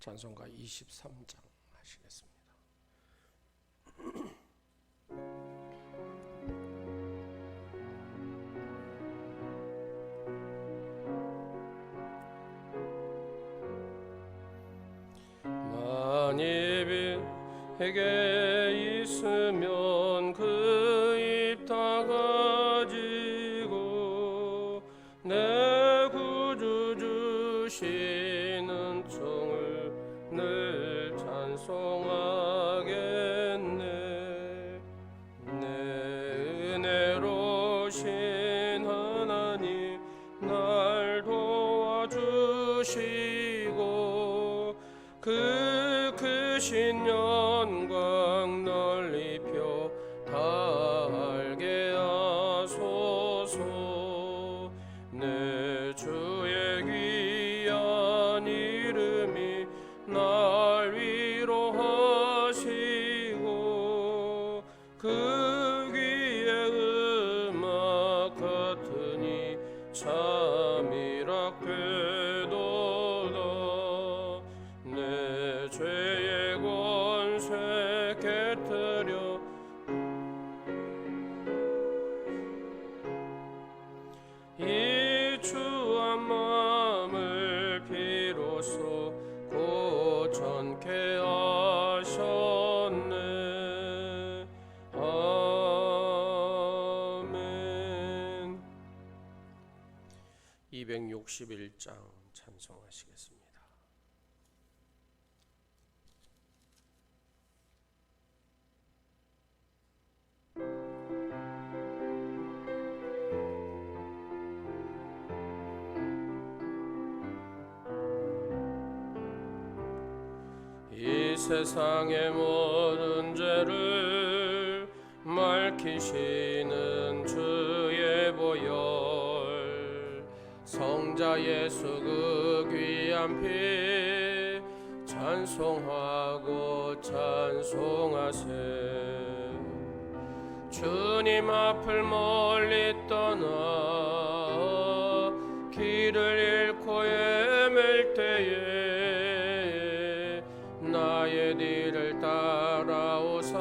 찬송가 23장 하시겠습니다. 만일 에게 있으면 그 입 다 가지고 내 구주 주시는 종을 늘 찬송하겠네. 내 은혜로신 하나님 날 도와주시고 그 크신 영광 널리 펴 다 알게 하소서. 내 주의 귀한 이름이 날 위로하시고 그 귀의 음악 같으니 참이락 되도다. 내 죄의 권세 깨뜨려 이 추한 마음을 비로소 고전케 하셨네. 아멘. 261장 찬송하시겠습니다. 이 세상의 모든 죄를 밝히시는 주의 보혈, 성자 예수 그 귀한 피 찬송하고 찬송하세. 주님 앞을 멀리 떠나 길을 잃고 헤맬 때에 나의 뒤를 따라오사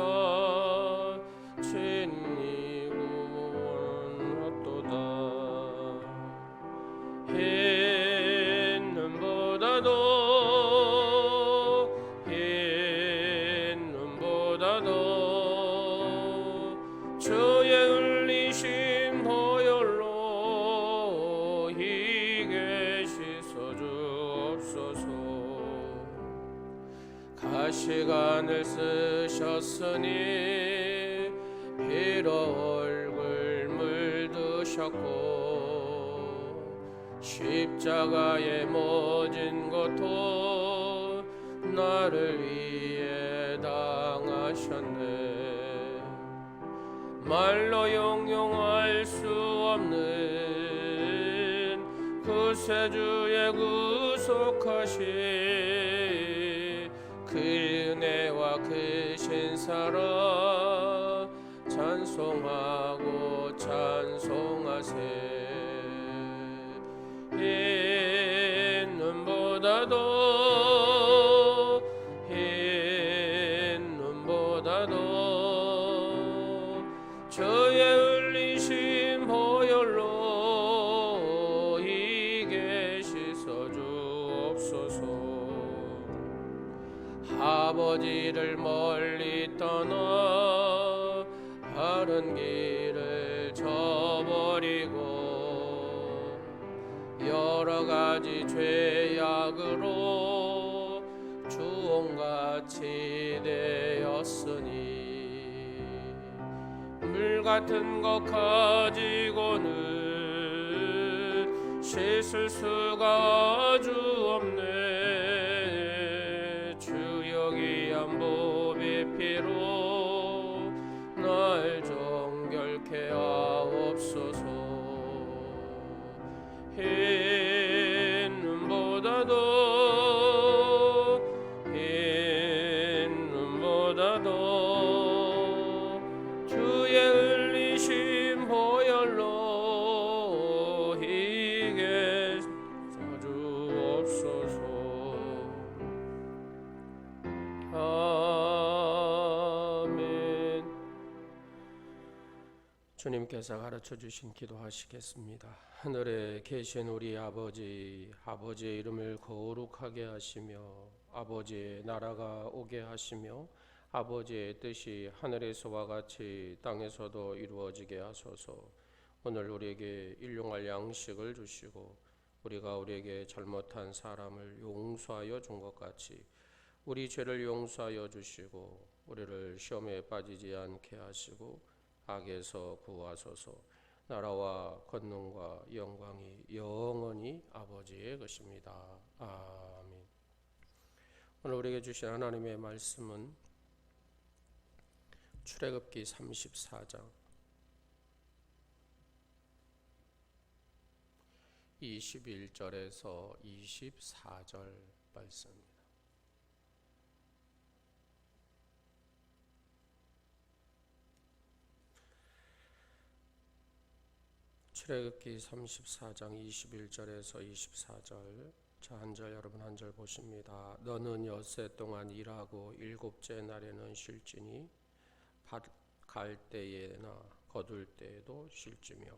친히 구원하도다. 흰 눈보다도 주의 흘리신 보혈로 희게 씻어주옵소서. 가시관을 쓰셨으니 피로 얼굴 물드셨고 십자가에 모진 것도 나를 위해 당하셨네. 말로 용용할 수 없는 구세주의 구속하신 그 은혜와 그 신사라 찬송하고 찬송하세. 흰 눈보다도 주의 흘리신 보혈로 희게 씻어주옵소서. 아버지를 멀리 떠나 바른 길을 저버리고 여러 가지 죄악으로 주홍같이 되었으니 물 같은 것 가지고는 씻을 수가 아주 없네. 주여 귀한 보배 피로 날 정결케 하옵소서. 흰 눈보다도 주의 흘리신 보혈로 희게 주옵소서. 주님께서 가르쳐 주신 기도하시겠습니다. 하늘에 계신 우리 아버지, 아버지의 이름을 거룩하게 하시며 아버지의 나라가 오게 하시며 아버지의 뜻이 하늘에서와 같이 땅에서도 이루어지게 하소서. 오늘 우리에게 일용할 양식을 주시고 우리가 우리에게 잘못한 사람을 용서하여 준 것 같이 우리 죄를 용서하여 주시고 우리를 시험에 빠지지 않게 하시고 악에서 구하소서. 나라와 권능과 영광이 영원히 아버지의 것입니다. 아멘. 오늘 우리에게 주신 하나님의 말씀은 출애굽기 34장 21절에서 24절 말씀입니다. 출애굽기 34장 21절에서 24절 저 한 절 여러분 한 절 보십니다. 너는 엿새 동안 일하고 일곱째 날에는 쉴지니 밭 갈 때에나 거둘 때에도 쉴지며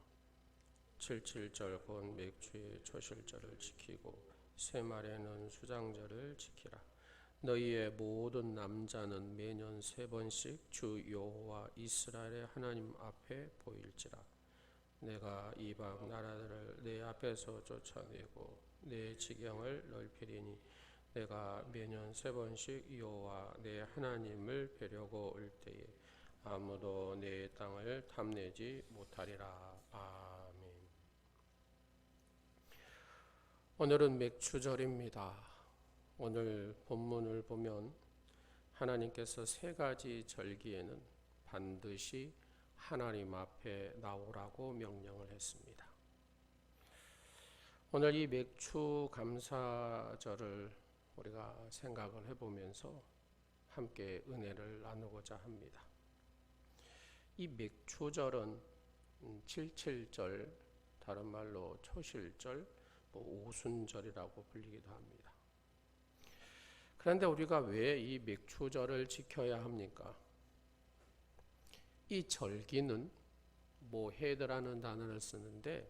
77절 곧 맥주의 초실절을 지키고 세 말에는 수장절을 지키라. 너희의 모든 남자는 매년 3번씩 주 여호와 이스라엘의 하나님 앞에 보일지라. 내가 이방 나라들을 내 앞에서 쫓아내고 내 지경을 넓히리니 내가 매년 3번씩 여호와 내 하나님을 뵈려고 올 때에 아무도 내 땅을 탐내지 못하리라. 아멘. 오늘은 맥추절입니다. 오늘 본문을 보면 하나님께서 3가지 절기에는 반드시 하나님 앞에 나오라고 명령을 했습니다. 오늘 이 맥추 감사절을 우리가 생각을 해보면서 함께 은혜를 나누고자 합니다. 이 맥추절은 77절, 다른 말로 초실절, 오순절이라고 불리기도 합니다. 그런데 우리가 왜 이 맥추절을 지켜야 합니까? 이 절기는 모헤드라는 단어를 쓰는데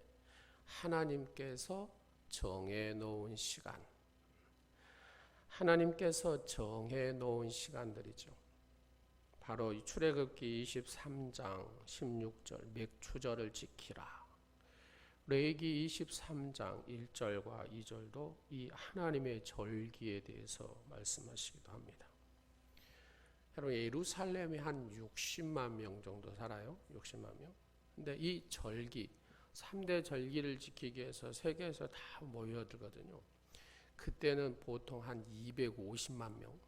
하나님께서 정해 놓은 시간, 하나님께서 정해 놓은 시간들이죠. 바로 이 출애굽기 23장 16절 맥추절을 지키라. 레위기 23장 1절과 2절도 이 하나님의 절기에 대해서 말씀하시기도 합니다. 여러분, 예루살렘에 한 60만 명 정도 살아요. 60만 명. 근데 이 절기, 3대 절기를 지키기 위해서 세계에서 다 모여들거든요. 그때는 보통 한 250만 명.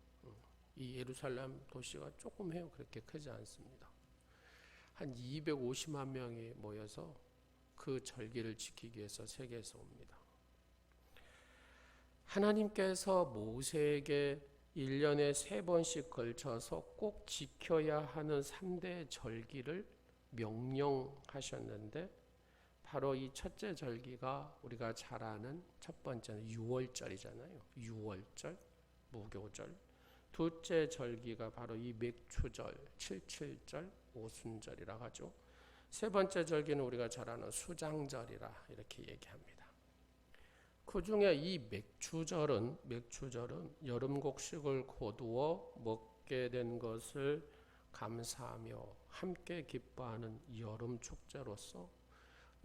이 예루살렘 도시가 조금 해요. 그렇게 크지 않습니다. 한 250만 명이 모여서 그 절기를 지키기 위해서 세계에서 옵니다. 하나님께서 모세에게 1년에 3번씩 걸쳐서 꼭 지켜야 하는 3대 절기를 명령하셨는데 바로 이 첫째 절기가 우리가 잘 아는 첫 번째는 6월절이잖아요. 6월절, 무교절. 둘째 절기가 바로 이 맥추절, 77절, 오순절이라고 하죠. 세 번째 절기는 우리가 잘 아는 수장절이라 이렇게 얘기합니다. 그 중에 이 맥추절은 여름 곡식을 거두어 먹게 된 것을 감사하며 함께 기뻐하는 여름 축제로서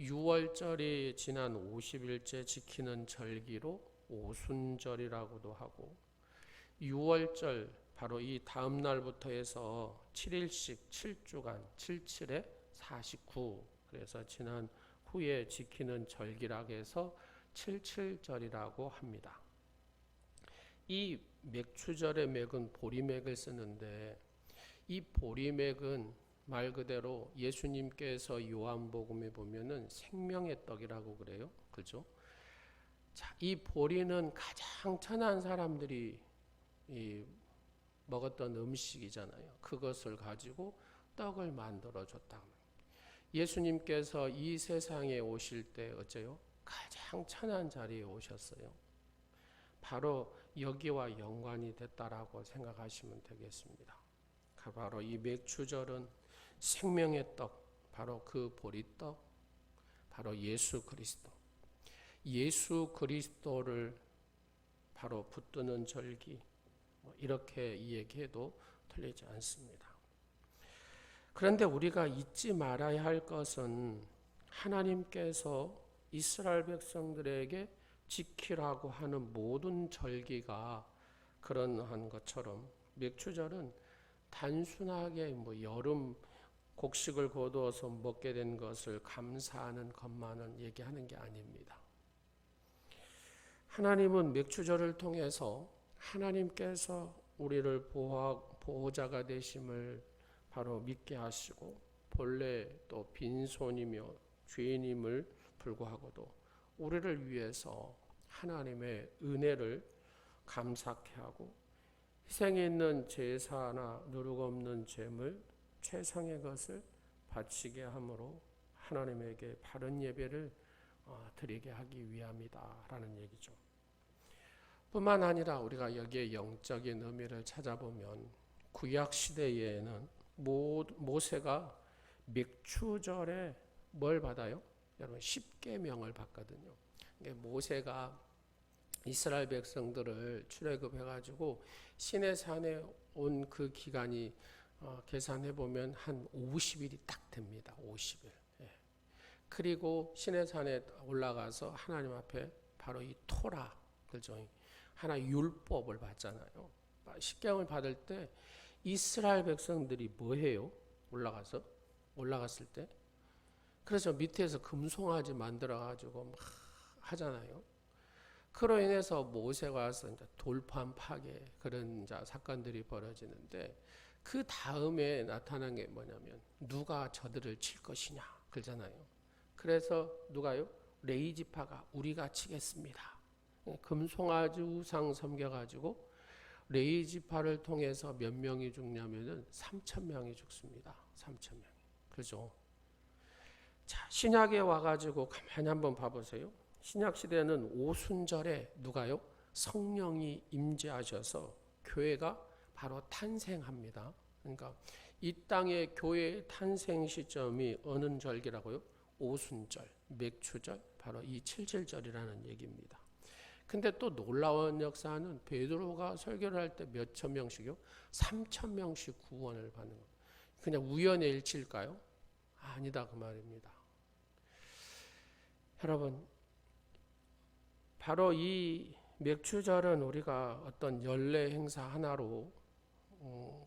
6월절이 지난 50일째 지키는 절기로 오순절이라고도 하고 6월절 바로 이 다음 날부터 해서 7일씩 7주간 77에 49 그래서 지난 후에 지키는 절기라고 해서 77절이라고 합니다. 이 맥추절의 맥은 보리맥을 쓰는데 이 보리맥은 말 그대로 예수님께서 요한복음에 보면은 생명의 떡이라고 그래요. 그죠? 자, 이 보리는 가장 천한 사람들이 먹었던 음식이잖아요. 그것을 가지고 떡을 만들어 줬다. 예수님께서 이 세상에 오실 때 어째요? 가장 천한 자리에 오셨어요. 바로 여기와 연관이 됐다라고 생각하시면 되겠습니다. 바로 이 맥추절은 생명의 떡, 바로 그 보리떡, 바로 예수 그리스도. 예수 그리스도를 바로 붙드는 절기, 이렇게 이야기해도 틀리지 않습니다. 그런데 우리가 잊지 말아야 할 것은 하나님께서 이스라엘 백성들에게 지키라고 하는 모든 절기가 그러한 것처럼 맥추절은 단순하게 여름 곡식을 거두어서 먹게 된 것을 감사하는 것만은 얘기하는 게 아닙니다. 하나님은 맥추절을 통해서 하나님께서 우리를 보호자가 되심을 바로 믿게 하시고, 본래 또 빈손이며 죄인임을 불구하고도 우리를 위해서 하나님의 은혜를 감사케 하고, 희생이 있는 제사나 누룩 없는 제물 최상의 것을 바치게 함으로 하나님에게 바른 예배를 드리게 하기 위함이다라는 얘기죠. 뿐만 아니라 우리가 여기에 영적인 의미를 찾아보면 구약 시대에는 모세가 맥추절에 뭘 받아요? 여러분, 십계명을 받거든요. 모세가 이스라엘 백성들을 출애굽해가지고 시내산에 온 그 기간이 계산해보면 한 50일이 딱 됩니다. 50일. 예. 그리고 시내산에 올라가서 하나님 앞에 바로 이 토라, 그죠? 하나 율법을 받잖아요. 십계명을 받을 때 이스라엘 백성들이 뭐 해요? 올라갔을 때. 그래서 밑에서 금송아지 만들어가지고 막 하잖아요. 그로 인해서 모세가 와서 이제 돌판 파괴 그런 사건들이 벌어지는데, 그 다음에 나타난 게 뭐냐면 누가 저들을 칠 것이냐 그러잖아요. 그래서 누가요? 레이지파가 우리가 치겠습니다. 금송아지 우상 섬겨가지고 레이지파를 통해서 몇 명이 죽냐면은 3,000명이 죽습니다. 3,000명이. 그죠? 자, 신약에 와가지고 가만히 한번 봐보세요. 신약 시대는 오순절에 누가요? 성령이 임재하셔서 교회가 바로 탄생합니다. 그러니까 이 땅의 교회의 탄생 시점이 어느 절기라고요? 오순절, 맥추절, 바로 이 칠칠절이라는 얘기입니다. 근데 또 놀라운 역사는 베드로가 설교를 할 때 몇천 명씩요? 3,000명씩 구원을 받는 거예요. 그냥 우연의 일치일까요? 아니다 그 말입니다. 여러분, 바로 이 맥추절은 우리가 어떤 연례 행사 하나로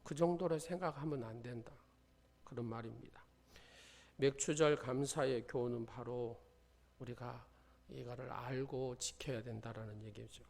그 정도로 생각하면 안 된다, 그런 말입니다. 맥추절 감사의 교훈은 바로 우리가 이거를 알고 지켜야 된다라는 얘기죠.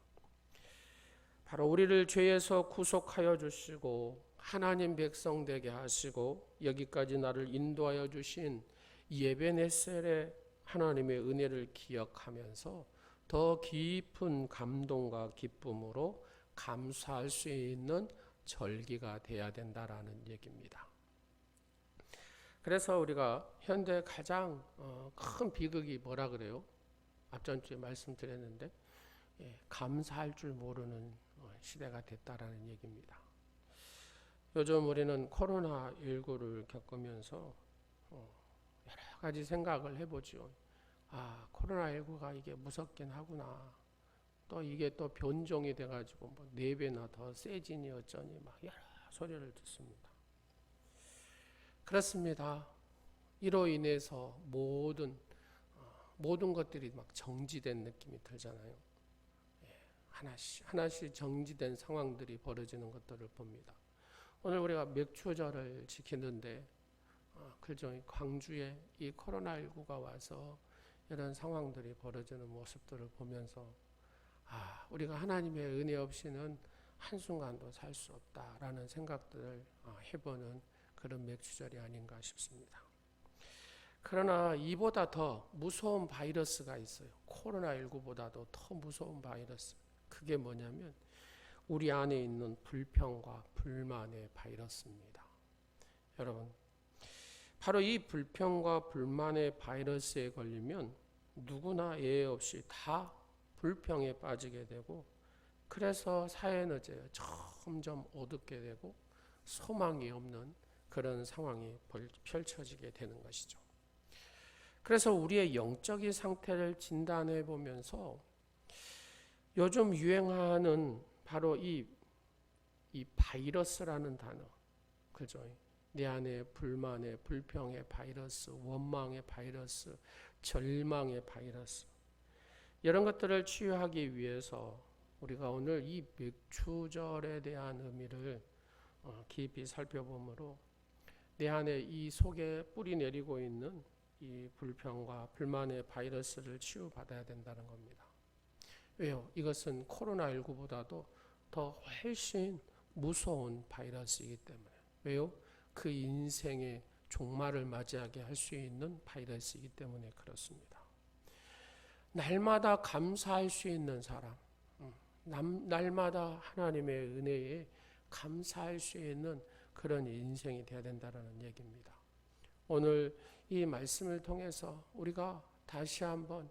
바로 우리를 죄에서 구속하여 주시고 하나님 백성 되게 하시고 여기까지 나를 인도하여 주신 예베네셀의 하나님의 은혜를 기억하면서 더 깊은 감동과 기쁨으로 감사할 수 있는 절기가 돼야 된다라는 얘기입니다. 그래서 우리가 현대 가장 큰 비극이 뭐라 그래요? 앞전주에 말씀드렸는데 감사할 줄 모르는 시대가 됐다라는 얘기입니다. 요즘 우리는 코로나19를 겪으면서 여러 가지 생각을 해보죠. 아, 코로나19가 이게 무섭긴 하구나. 또 이게 또 변종이 돼가지고 뭐 4배나 더 세지니 어쩌니 막 여러 소리를 듣습니다. 그렇습니다. 이로 인해서 모든 것들이 막 정지된 느낌이 들잖아요. 하나씩 정지된 상황들이 벌어지는 것들을 봅니다. 오늘 우리가 맥추절을 지키는데 그죠? 광주에 이 코로나19가 와서 이런 상황들이 벌어지는 모습들을 보면서 우리가 하나님의 은혜 없이는 한순간도 살 수 없다라는 생각들을 해보는 그런 맥추절이 아닌가 싶습니다. 그러나 이보다 더 무서운 바이러스가 있어요. 코로나19보다도 더 무서운 바이러스. 그게 뭐냐면 우리 안에 있는 불평과 불만의 바이러스입니다. 여러분, 바로 이 불평과 불만의 바이러스에 걸리면 누구나 예외 없이 다 불평에 빠지게 되고, 그래서 사회는 점점 어둡게 되고 소망이 없는 그런 상황이 펼쳐지게 되는 것이죠. 그래서 우리의 영적인 상태를 진단해 보면서 요즘 유행하는 바로 이 바이러스라는 단어, 그죠? 내 안에 불만의, 불평의 바이러스, 원망의 바이러스, 절망의 바이러스, 이런 것들을 치유하기 위해서 우리가 오늘 이 맥추절에 대한 의미를 깊이 살펴보므로 내 안에 이 속에 뿌리 내리고 있는 이 불평과 불만의 바이러스를 치유받아야 된다는 겁니다. 왜요? 이것은 코로나19보다도 더 훨씬 무서운 바이러스이기 때문에. 왜요? 그 인생의 종말을 맞이하게 할 수 있는 바이러스이기 때문에 그렇습니다. 날마다 감사할 수 있는 사람, 날마다 하나님의 은혜에 감사할 수 있는 그런 인생이 되어야 된다는 얘기입니다. 오늘 이 말씀을 통해서 우리가 다시 한번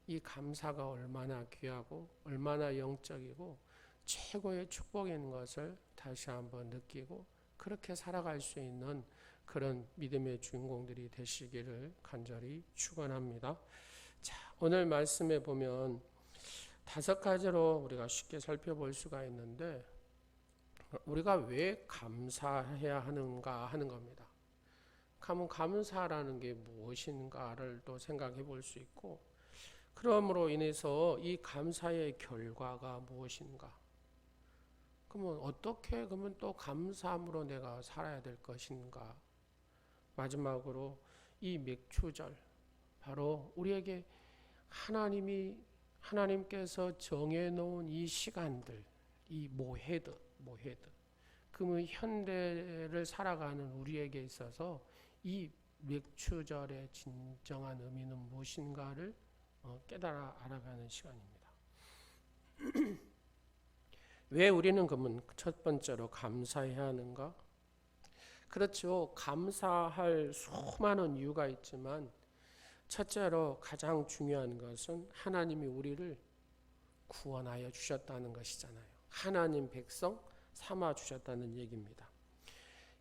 이 감사가 얼마나 귀하고 얼마나 영적이고 최고의 축복인 것을 다시 한번 느끼고 그렇게 살아갈 수 있는 그런 믿음의 주인공들이 되시기를 간절히 축원합니다. 자, 오늘 말씀에 보면 5가지로 우리가 쉽게 살펴볼 수가 있는데 우리가 왜 감사해야 하는가 하는 겁니다. 감사라는 게 무엇인가를 또 생각해 볼 수 있고, 그러므로 인해서 이 감사의 결과가 무엇인가? 그러면 어떻게 그러면 또 감사함으로 내가 살아야 될 것인가? 마지막으로 이 맥추절, 바로 우리에게 하나님께서 정해놓은 이 시간들, 이 모헤드, 그러면 현대를 살아가는 우리에게 있어서 이 맥추절의 진정한 의미는 무엇인가를 깨달아 알아가는 시간입니다. 왜 우리는 그러면 첫 번째로 감사해야 하는가? 그렇죠. 감사할 수많은 이유가 있지만 첫째로 가장 중요한 것은 하나님이 우리를 구원하여 주셨다는 것이잖아요. 하나님 백성 삼아 주셨다는 얘기입니다.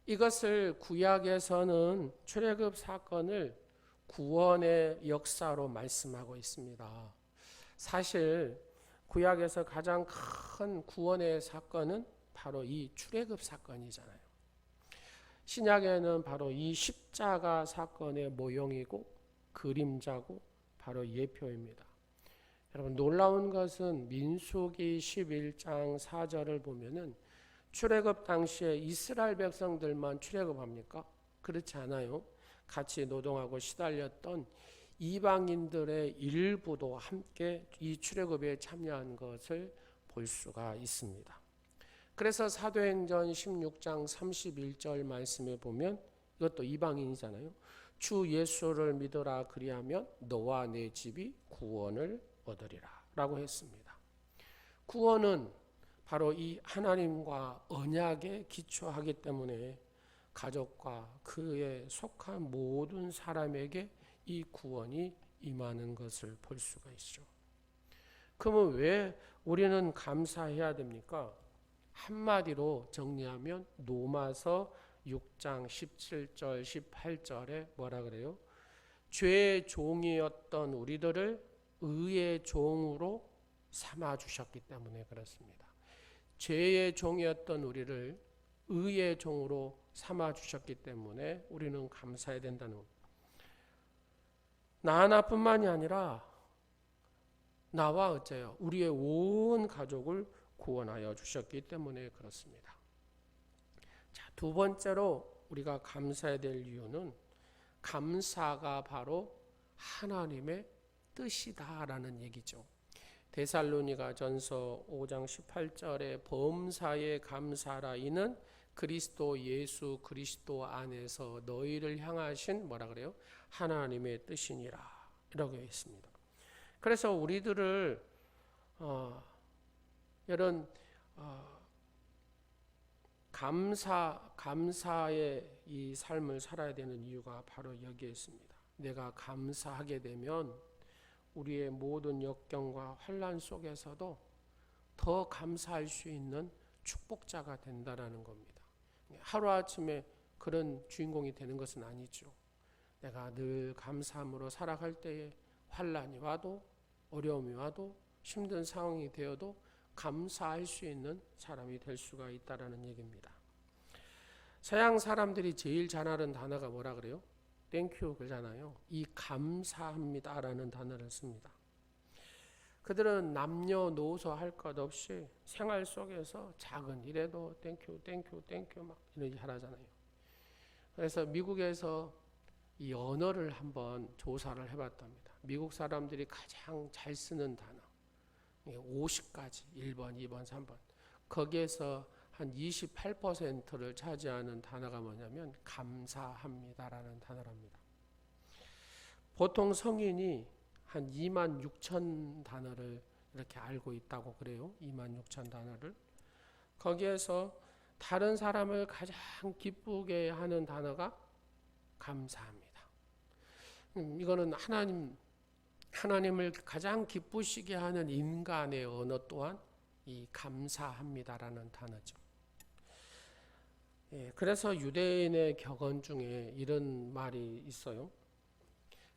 이것을 구약에서는 출애굽 사건을 구원의 역사로 말씀하고 있습니다. 사실 구약에서 가장 큰 구원의 사건은 바로 이 출애굽 사건이잖아요. 신약에는 바로 이 십자가 사건의 모형이고 그림자고 바로 예표입니다. 여러분, 놀라운 것은 민수기 11장 4절을 보면은 출애굽 당시에 이스라엘 백성들만 출애굽합니까? 그렇지 않아요. 같이 노동하고 시달렸던 이방인들의 일부도 함께 이 출애굽에 참여한 것을 볼 수가 있습니다. 그래서 사도행전 16장 31절 말씀에 보면 이것도 이방인이잖아요. 주 예수를 믿으라 그리하면 너와 내 집이 구원을 얻으리라 라고 했습니다. 구원은 바로 이 하나님과 언약에 기초하기 때문에 가족과 그에 속한 모든 사람에게 이 구원이 임하는 것을 볼 수가 있죠. 그러면 왜 우리는 감사해야 됩니까? 한마디로 정리하면 로마서 6장 17절 18절에 뭐라 그래요? 죄의 종이었던 우리들을 의의 종으로 삼아 주셨기 때문에 그렇습니다. 죄의 종이었던 우리를 의의 종으로 삼아 주셨기 때문에 우리는 감사해야 된다는 겁니다. 나 하나뿐만이 아니라 나와 어째요? 우리의 온 가족을 구원하여 주셨기 때문에 그렇습니다. 자, 두 번째로 우리가 감사해야 될 이유는 감사가 바로 하나님의 뜻이다라는 얘기죠. 데살로니가 전서 5장 18절에 범사에 감사하라 이는 그리스도 예수 그리스도 안에서 너희를 향하신 뭐라 그래요? 하나님의 뜻이니라 이라고 했습니다. 그래서 우리들을 이런 감사의 이 삶을 살아야 되는 이유가 바로 여기에 있습니다. 내가 감사하게 되면 우리의 모든 역경과 환난 속에서도 더 감사할 수 있는 축복자가 된다라는 겁니다. 하루아침에 그런 주인공이 되는 것은 아니죠. 내가 늘 감사함으로 살아갈 때에 환난이 와도 어려움이 와도 힘든 상황이 되어도 감사할 수 있는 사람이 될 수가 있다라는 얘기입니다. 서양 사람들이 제일 잘하는 단어가 뭐라 그래요? 땡큐 그러잖아요. 이 감사합니다라는 단어를 씁니다. 그들은 남녀노소 할 것 없이 생활 속에서 작은 일에도 땡큐 땡큐 땡큐 막 이렇게 하잖아요. 그래서 미국에서 이 언어를 한번 조사를 해봤답니다. 미국 사람들이 가장 잘 쓰는 단어 50가지 1번, 2번, 3번 거기에서 한 28%를 차지하는 단어가 뭐냐면 감사합니다라는 단어랍니다. 보통 성인이 한 26,000 단어를 이렇게 알고 있다고 그래요. 26,000 단어를. 거기에서 다른 사람을 가장 기쁘게 하는 단어가 감사합니다. 이거는 하나님을 가장 기쁘시게 하는 인간의 언어 또한 이 감사합니다라는 단어죠. 그래서 유대인의 격언 중에 이런 말이 있어요.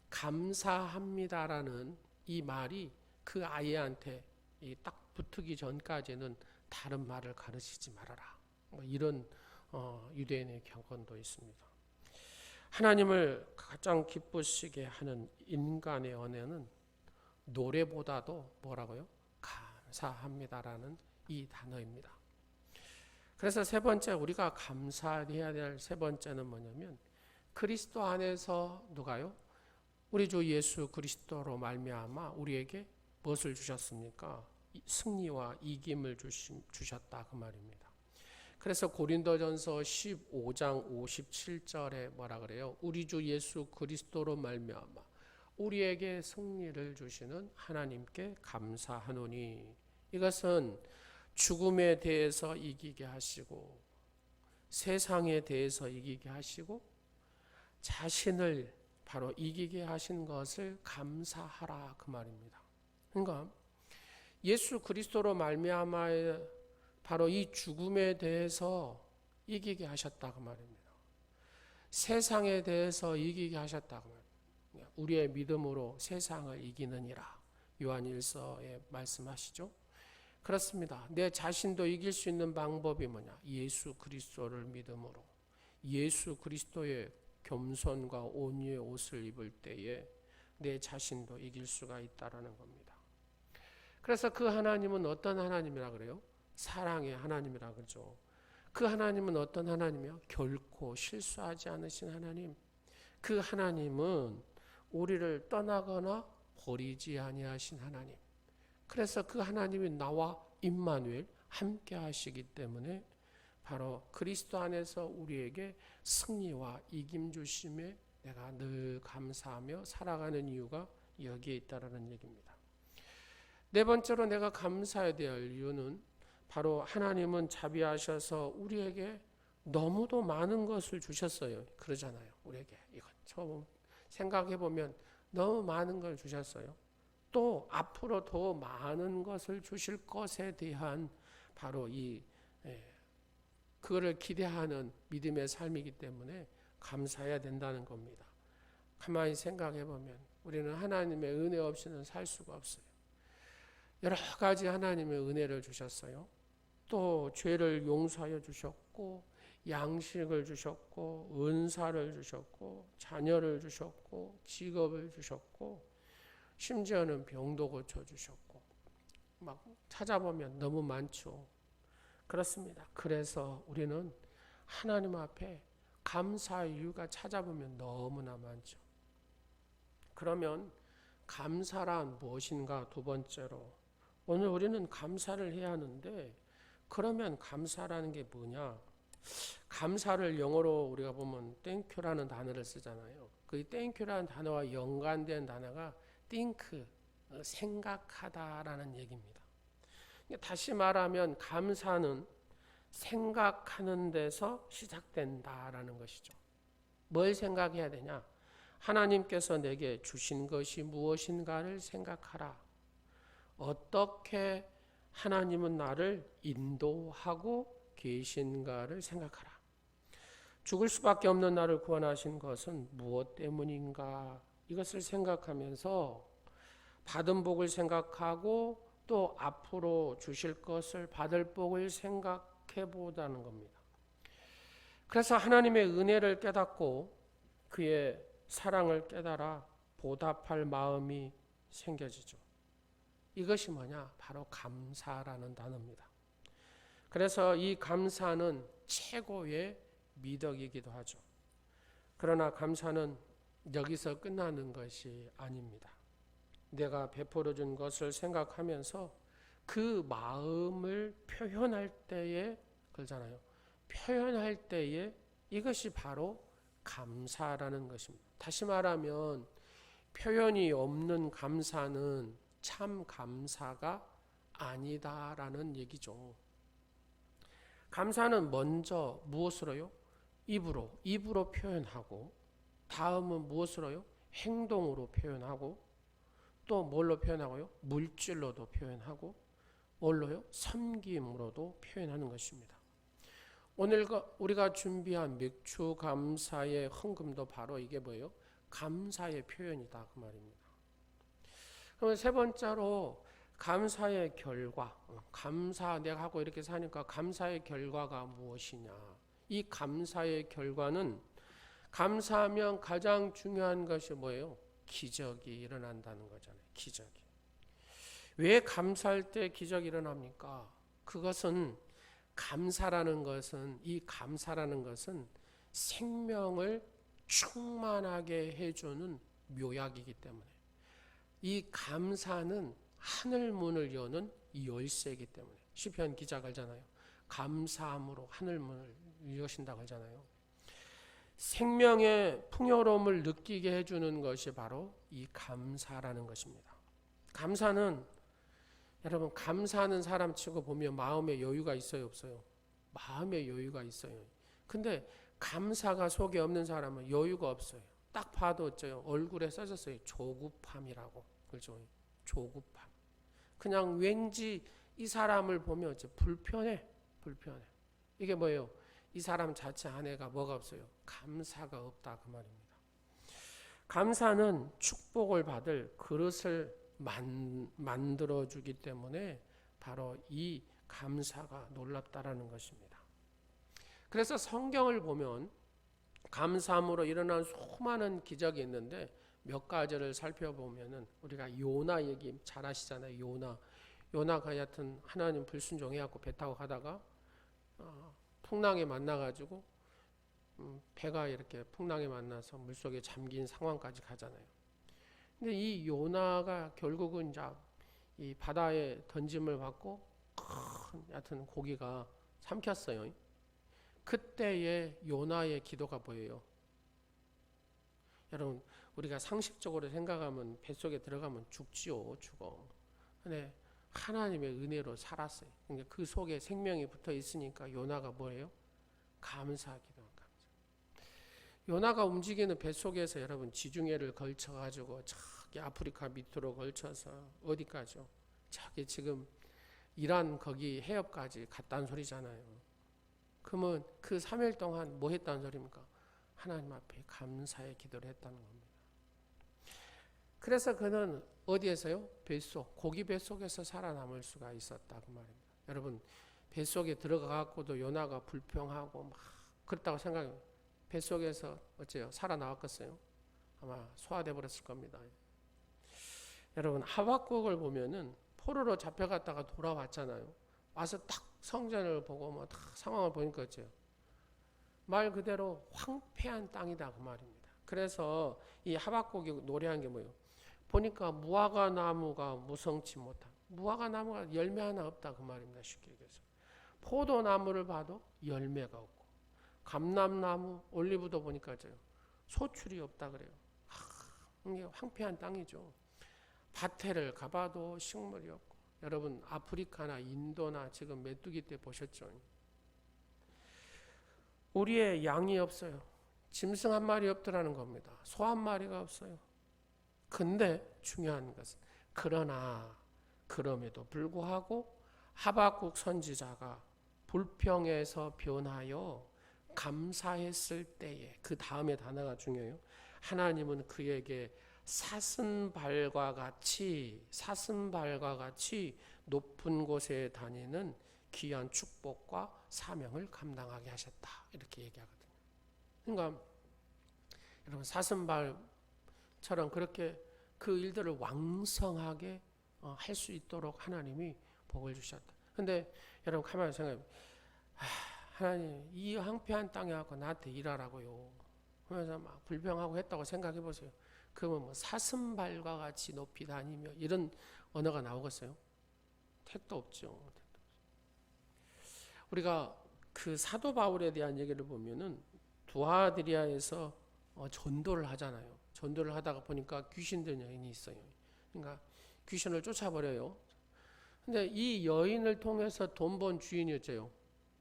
감사합니다라는 이 말이 그 아이한테 딱 붙기 전까지는 다른 말을 가르치지 말아라. 이런 유대인의 격언도 있습니다. 하나님을 가장 기쁘시게 하는 인간의 언어는 노래보다도 뭐라고요? 감사합니다라는 이 단어입니다. 그래서 세 번째 우리가 감사해야 될 세 번째는 뭐냐면 그리스도 안에서 누가요? 우리 주 예수 그리스도로 말미암아 우리에게 무엇을 주셨습니까? 승리와 이김을 주셨다 그 말입니다. 그래서 고린도전서 15장 57절에 뭐라 그래요? 우리 주 예수 그리스도로 말미암아 우리에게 승리를 주시는 하나님께 감사하노니 이것은 죽음에 대해서 이기게 하시고 세상에 대해서 이기게 하시고 자신을 바로 이기게 하신 것을 감사하라 그 말입니다. 그러니까 예수 그리스도로 말미암아 바로 이 죽음에 대해서 이기게 하셨다 그 말입니다. 세상에 대해서 이기게 하셨다 그 말입니다. 우리의 믿음으로 세상을 이기느니라 요한일서에 말씀하시죠. 그렇습니다. 내 자신도 이길 수 있는 방법이 뭐냐? 예수 그리스도를 믿음으로 예수 그리스도의 겸손과 온유의 옷을 입을 때에 내 자신도 이길 수가 있다라는 겁니다. 그래서 그 하나님은 어떤 하나님이라 그래요? 사랑의 하나님이라 그러죠. 그 하나님은 어떤 하나님이요? 결코 실수하지 않으신 하나님. 그 하나님은 우리를 떠나거나 버리지 아니하신 하나님. 그래서 그 하나님이 나와 임마누엘 함께 하시기 때문에 바로 그리스도 안에서 우리에게 승리와 이김 주심에 내가 늘 감사하며 살아가는 이유가 여기에 있다라는 얘기입니다. 네 번째로 내가 감사해야 될 이유는 바로 하나님은 자비하셔서 우리에게 너무도 많은 것을 주셨어요. 그러잖아요. 우리에게 이건 처음 생각해 보면 너무 많은 걸 주셨어요. 또 앞으로 더 많은 것을 주실 것에 대한 바로 그거를 기대하는 믿음의 삶이기 때문에 감사해야 된다는 겁니다. 가만히 생각해 보면 우리는 하나님의 은혜 없이는 살 수가 없어요. 여러 가지 하나님의 은혜를 주셨어요. 또 죄를 용서하여 주셨고 양식을 주셨고 은사를 주셨고 자녀를 주셨고 직업을 주셨고 심지어는 병도 고쳐주셨고 막 찾아보면 너무 많죠. 그렇습니다. 그래서 우리는 하나님 앞에 감사의 이유가 찾아보면 너무나 많죠. 그러면 감사란 무엇인가? 두 번째로 오늘 우리는 감사를 해야 하는데 그러면 감사라는 게 뭐냐? 감사를 영어로 우리가 보면 땡큐라는 단어를 쓰잖아요. 그 땡큐라는 단어와 연관된 단어가 think, 생각하다라는 얘기입니다. 다시 말하면 감사는 생각하는 데서 시작된다라는 것이죠. 뭘 생각해야 되냐? 하나님께서 내게 주신 것이 무엇인가를 생각하라. 어떻게 하나님은 나를 인도하고 계신가를 생각하라. 죽을 수밖에 없는 나를 구원하신 것은 무엇 때문인가? 이것을 생각하면서 받은 복을 생각하고 또 앞으로 주실 것을 받을 복을 생각해 보자는 겁니다. 그래서 하나님의 은혜를 깨닫고 그의 사랑을 깨달아 보답할 마음이 생겨지죠. 이것이 뭐냐? 바로 감사라는 단어입니다. 그래서 이 감사는 최고의 미덕이기도 하죠. 그러나 감사는 여기서 끝나는 것이 아닙니다. 내가 베풀어 준 것을 생각하면서 그 마음을 표현할 때에 그러잖아요. 표현할 때에 이것이 바로 감사라는 것입니다. 다시 말하면 표현이 없는 감사는 참 감사가 아니다라는 얘기죠. 감사는 먼저 무엇으로요? 입으로 표현하고, 다음은 무엇으로요? 행동으로 표현하고, 또 뭘로 표현하고요? 물질로도 표현하고, 뭘로요? 섬김으로도 표현하는 것입니다. 오늘 우리가 준비한 맥주 감사의 헌금도 바로 이게 뭐예요? 감사의 표현이다 그 말입니다. 그럼 세 번째로 감사의 결과, 감사 내가 하고 이렇게 사니까 감사의 결과가 무엇이냐? 이 감사의 결과는 감사하면 가장 중요한 것이 뭐예요? 기적이 일어난다는 거잖아요. 기적이. 왜 감사할 때 기적이 일어납니까? 그것은 감사라는 것은 생명을 충만하게 해주는 묘약이기 때문에 이 감사는 하늘 문을 여는 열쇠이기 때문에 시편 기자가 하잖아요. 감사함으로 하늘 문을 여신다고 하잖아요. 생명의 풍요로움을 느끼게 해주는 것이 바로 이 감사라는 것입니다. 감사는 여러분 감사하는 사람 치고 보면 마음에 여유가 있어요 없어요? 마음에 여유가 있어요. 근데 감사가 속에 없는 사람은 여유가 없어요. 딱 봐도 어째요? 얼굴에 써졌어요. 조급함이라고. 그렇죠? 조급함. 그냥 왠지 이 사람을 보면 어째 불편해. 이게 뭐예요? 이 사람 자체 안에가 뭐가 없어요? 감사가 없다 그 말입니다. 감사는 축복을 받을 그릇을 만들어주기 때문에 바로 이 감사가 놀랍다라는 것입니다. 그래서 성경을 보면 감사함으로 일어난 수많은 기적이 있는데 몇 가지를 살펴보면은 우리가 요나 얘기 잘 아시잖아요. 요나가 여하튼 하나님 불순종해갖고 배 타고 가다가 풍랑에 만나가지고 배가 이렇게 풍랑에 만나서 물속에 잠긴 상황까지 가잖아요. 근데 이 요나가 결국은 이제 이 바다에 던짐을 받고 큰 얕은 고기가 삼켰어요. 그때의 요나의 기도가 뭐예요? 여러분 우리가 상식적으로 생각하면 뱃속에 들어가면 죽지요. 죽어. 근데 하나님의 은혜로 살았어요. 그러니까 그 속에 생명이 붙어 있으니까 요나가 뭐예요? 감사하기도 합니다. 요나가 움직이는 뱃속에서 여러분 지중해를 걸쳐가지고 저기 아프리카 밑으로 걸쳐서 어디까지요? 저기 지금 이란 거기 해협까지 갔다는 소리잖아요. 그러면 그 3일 동안 뭐 했다는 소리입니까? 하나님 앞에 감사의 기도를 했다는 겁니다. 그래서 그는 어디에서요? 뱃속, 고기 뱃속에서 살아남을 수가 있었다 그 말입니다. 여러분 뱃속에 들어가갖고도 요나가 불평하고 막 그렇다고 생각해요. 뱃속에서 어째요? 살아나왔겠어요? 아마 소화돼 버렸을 겁니다. 여러분 하박국을 보면은 포로로 잡혀갔다가 돌아왔잖아요. 와서 딱 성전을 보고 뭐 딱 상황을 보니까 어째요? 말 그대로 황폐한 땅이다 그 말입니다. 그래서 이 하박국이 노래한 게 뭐예요? 보니까 무화과 나무가 무성치 못한, 무화과 나무가 열매 하나 없다 그 말입니다. 쉽게 얘기해서 포도나무를 봐도 열매가 없고 감람나무, 올리브도 보니까 소출이 없다 그래요. 이게 황폐한 땅이죠. 밭에를 가봐도 식물이 없고 여러분 아프리카나 인도나 지금 메뚜기 때 보셨죠? 우리의 양이 없어요. 짐승 한 마리 없더라는 겁니다. 소 한 마리가 없어요. 근데 중요한 것은 그러나 그럼에도 불구하고 하박국 선지자가 불평에서 변하여 감사했을 때에, 그 다음에 단어가 중요해요. 하나님은 그에게 사슴발과 같이 높은 곳에 다니는 귀한 축복과 사명을 감당하게 하셨다. 이렇게 얘기하거든요. 그러니까 여러분, 사슴발처럼 그렇게 그 일들을 왕성하게 할 수 있도록 하나님이 복을 주셨다. 근데 여러분 가만히 생각해. 하나님, 이 황폐한 땅에 와서 나한테 일하라고요. 그러면서 막 불평하고 했다고 생각해 보세요. 그러면 뭐 사슴발과 같이 높이 다니며 이런 언어가 나오겠어요? 택도 없죠. 우리가 그 사도 바울에 대한 얘기를 보면은 두아드리아에서 전도를 하잖아요. 전도를 하다가 보니까 귀신 든 여인이 있어요. 그러니까 귀신을 쫓아버려요. 근데 이 여인을 통해서 돈 번 주인이 어째요?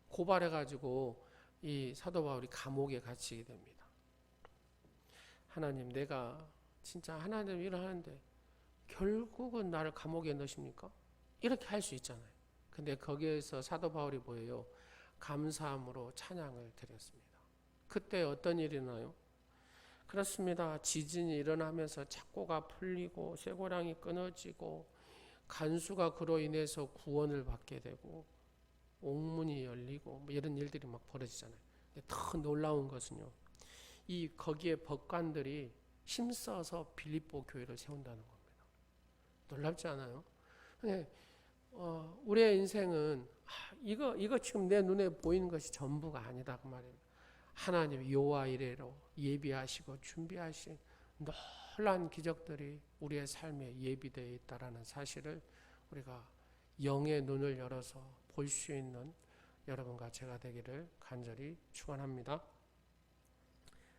고발해가지고 이 사도 바울이 감옥에 갇히게 됩니다. 하나님, 내가 진짜 하나님 일을 하는데 결국은 나를 감옥에 넣으십니까? 이렇게 할 수 있잖아요. 근데 거기에서 사도 바울이 뭐예요? 감사함으로 찬양을 드렸습니다. 그때 어떤 일이 일어나요? 그렇습니다. 지진이 일어나면서 착고가 풀리고 쇠고랑이 끊어지고 간수가 그로 인해서 구원을 받게 되고 옥문이 열리고 뭐 이런 일들이 막 벌어지잖아요. 근데 더 놀라운 것은요, 거기에 법관들이 힘써서 빌립보 교회를 세운다는 겁니다. 놀랍지 않아요? 근데 우리의 인생은 이거 지금 내 눈에 보이는 것이 전부가 아니다 그 말이에요. 하나님 여호와 이레로 예비하시고 준비하신 놀라운 기적들이 우리의 삶에 예비되어 있다라는 사실을 우리가 영의 눈을 열어서 볼 수 있는 여러분과 제가 되기를 간절히 축원합니다.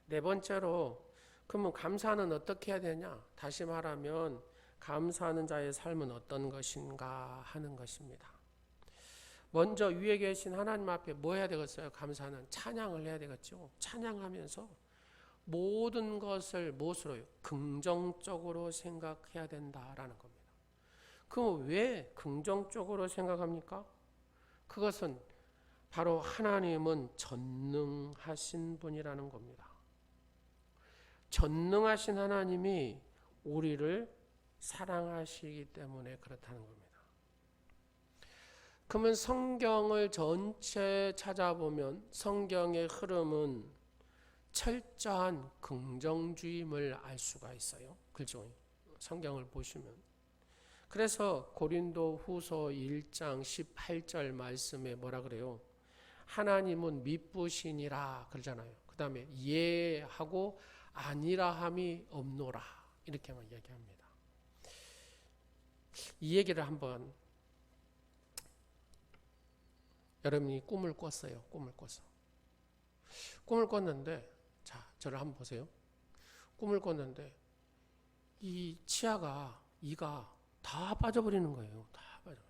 네 번째로, 그러면 감사는 어떻게 해야 되냐? 다시 말하면 감사하는 자의 삶은 어떤 것인가 하는 것입니다. 먼저 위에 계신 하나님 앞에 뭐 해야 되겠어요? 감사는 찬양을 해야 되겠죠. 찬양하면서 모든 것을 무엇으로요? 긍정적으로 생각해야 된다라는 겁니다. 그럼 왜 긍정적으로 생각합니까? 그것은 바로 하나님은 전능하신 분이라는 겁니다. 전능하신 하나님이 우리를 사랑하시기 때문에 그렇다는 겁니다. 그러면 성경을 전체 찾아보면 성경의 흐름은 철저한 긍정주의임을 알 수가 있어요. 그죠? 성경을 보시면. 그래서 고린도 후서 1장 18절 말씀에 뭐라 그래요? 하나님은 미쁘시니라 그러잖아요. 그 다음에 예 하고 아니라 함이 없노라 이렇게만 얘기합니다. 이 얘기를 한번, 여러분이 꿈을 꿨어요. 꿈을 꿨는데, 자, 저를 한번 보세요. 꿈을 꿨는데 이 치아가, 이가 다 빠져버리는 거예요. 다 빠져버려요.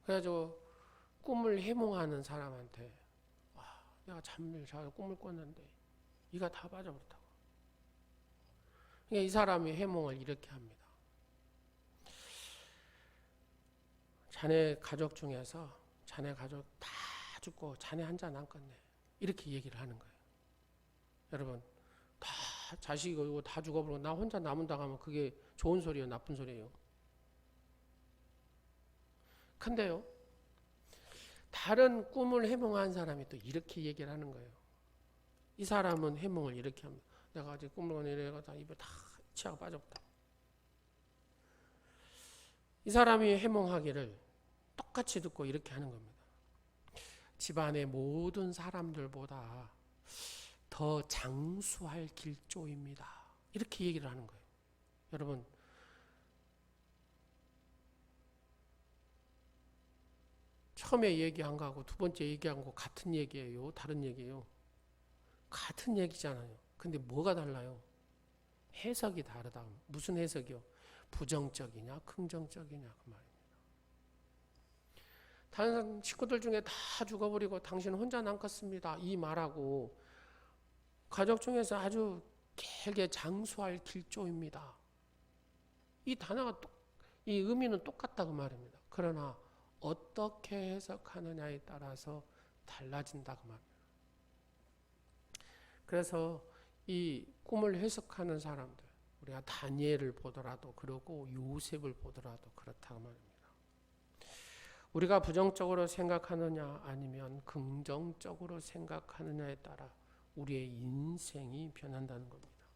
그래가지고 꿈을 해몽하는 사람한테, 내가 잠을 자서 꿈을 꿨는데 이가 다 빠져버렸다고. 그러니까 이 사람이 해몽을 이렇게 합니다. 자네 가족 중에서 자네 가족 다 죽고 자네 한 자 남겠네. 이렇게 얘기를 하는 거예요. 여러분, 다 자식이고 다 죽어버리고 나 혼자 남은다고 하면 그게 좋은 소리예요? 나쁜 소리예요? 근데요, 다른 꿈을 해몽한 사람이 또 이렇게 얘기를 하는 거예요. 이 사람은 해몽을 이렇게 합니다. 내가 아직 꿈을 내려가다 입에 다 치아가 빠졌다. 이 사람이 해몽하기를 똑같이 듣고 이렇게 하는 겁니다. 집안의 모든 사람들보다 더 장수할 길조입니다. 이렇게 얘기를 하는 거예요. 여러분, 처음에 얘기한 거하고 두 번째 얘기한 거 같은 얘기예요? 다른 얘기예요? 같은 얘기잖아요. 근데 뭐가 달라요? 해석이 다르다. 무슨 해석이요? 부정적이냐 긍정적이냐 그 말입니다. 다른 식구들 중에 다 죽어버리고 당신은 혼자 남겠습니다. 이 말하고 가족 중에서 아주 길게 장수할 길조입니다. 이 단어가 이 의미는 똑같다 그 말입니다. 그러나 어떻게 해석하느냐에 따라서 달라진다 그 말입니다. 그래서 이 꿈을 해석하는 사람들, 우리가 다니엘을 보더라도 그러고 요셉을 보더라도 그렇다고 말입니다. 우리가 부정적으로 생각하느냐 아니면 긍정적으로 생각하느냐에 따라 우리의 인생이 변한다는 겁니다.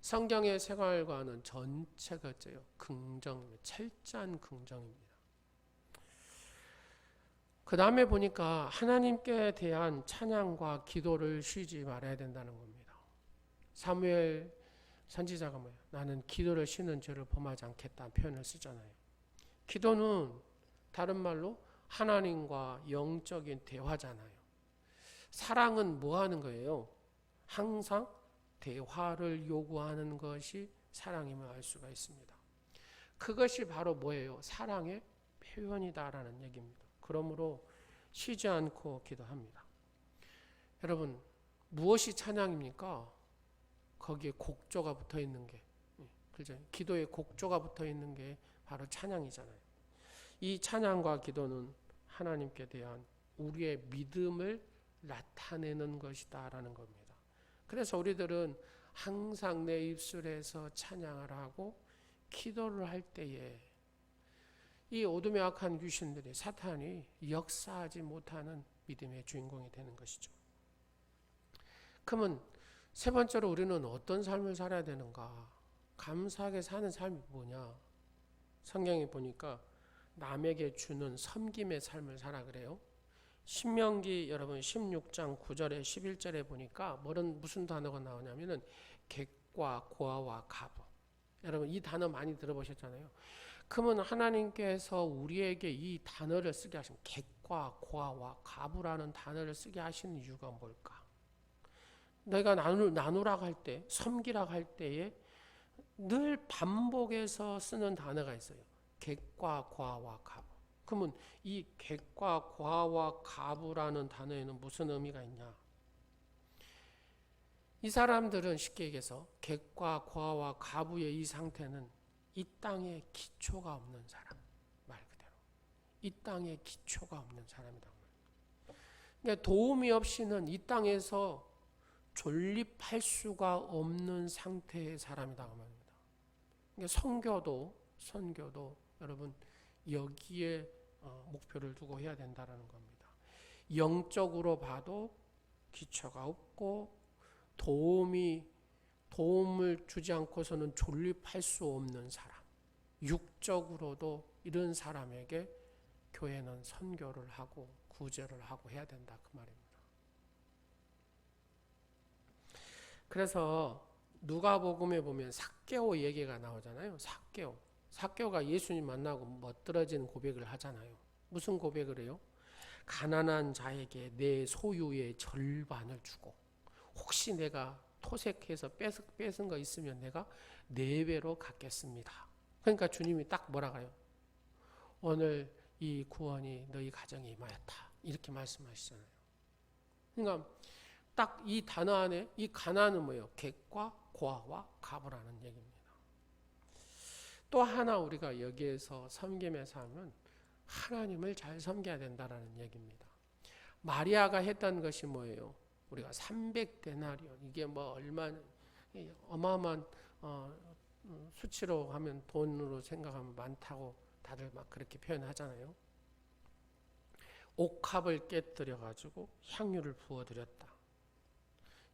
성경의 생활과는 전체가 긍정, 철저한 긍정입니다. 그 다음에 보니까 하나님께 대한 찬양과 기도를 쉬지 말아야 된다는 겁니다. 사무엘 선지자가 뭐예요? 나는 기도를 쉬는 죄를 범하지 않겠다는 표현을 쓰잖아요. 기도는 다른 말로 하나님과 영적인 대화잖아요. 사랑은 뭐 하는 거예요? 항상 대화를 요구하는 것이 사랑임을 알 수가 있습니다. 그것이 바로 뭐예요? 사랑의 표현이다라는 얘기입니다. 그러므로 쉬지 않고 기도합니다. 여러분, 무엇이 찬양입니까? 거기에 곡조가 붙어 있는 게, 그죠? 기도에 곡조가 붙어 있는 게 바로 찬양이잖아요. 이 찬양과 기도는 하나님께 대한 우리의 믿음을 나타내는 것이다라는 겁니다. 그래서 우리들은 항상 내 입술에서 찬양을 하고 기도를 할 때에 이 어둠의 악한 귀신들이, 사탄이 역사하지 못하는 믿음의 주인공이 되는 것이죠. 그러면 세 번째로 우리는 어떤 삶을 살아야 되는가? 감사하게 사는 삶이 뭐냐? 성경에 보니까 남에게 주는 섬김의 삶을 살아 그래요. 신명기 여러분 16장 9절에 11절에 보니까 무슨 단어가 나오냐면은 객과 고아와 가부. 여러분 이 단어 많이 들어보셨잖아요. 그러면 하나님께서 우리에게 이 단어를 쓰게 하신 객과 고아와 가부라는 단어를 쓰게 하시는 이유가 뭘까? 내가 나누라고 할 때, 섬기라고 할 때에 늘 반복해서 쓰는 단어가 있어요. 객과 고아와 가부. 그러면 이 객과 고아와 가부라는 단어에는 무슨 의미가 있냐? 이 사람들은 쉽게 얘기해서 객과 고아와 가부의 이 상태는 이 땅에 기초가 없는 사람, 말 그대로 이 땅에 기초가 없는 사람이다. 그러니까 도움이 없이는 이 땅에서 존립할 수가 없는 상태의 사람이다 그 말입니다. 그러니까 선교도 여러분 여기에 목표를 두고 해야 된다라는 겁니다. 영적으로 봐도 기초가 없고 도움을 주지 않고서는 존립할 수 없는 사람, 육적으로도 이런 사람에게 교회는 선교를 하고 구제를 하고 해야 된다 그 말입니다. 그래서 누가복음에 보면 삭개오 얘기가 나오잖아요. 삭개오가 예수님 만나고 멋들어진 고백을 하잖아요. 무슨 고백을 해요? 가난한 자에게 내 소유의 절반을 주고 혹시 내가 토색해서 뺏은 거 있으면 내가 4배로 갚겠습니다. 그러니까 주님이 딱 뭐라고 해요? 오늘 이 구원이 너희 가정에 임하였다. 이렇게 말씀하시잖아요. 그러니까 딱 이 단어 안에 이 가난은 뭐예요? 객과 고아와 가부라는 얘기입니다. 또 하나 우리가 여기에서 섬김의 삶은 하나님을 잘 섬겨야 된다는 얘기입니다. 마리아가 했던 것이 뭐예요? 우리가 300데나리온, 이게 얼마나 어마어마한 수치로 하면 돈으로 생각하면 많다고 다들 막 그렇게 표현하잖아요. 옥합을 깨뜨려 가지고 향유를 부어드렸다.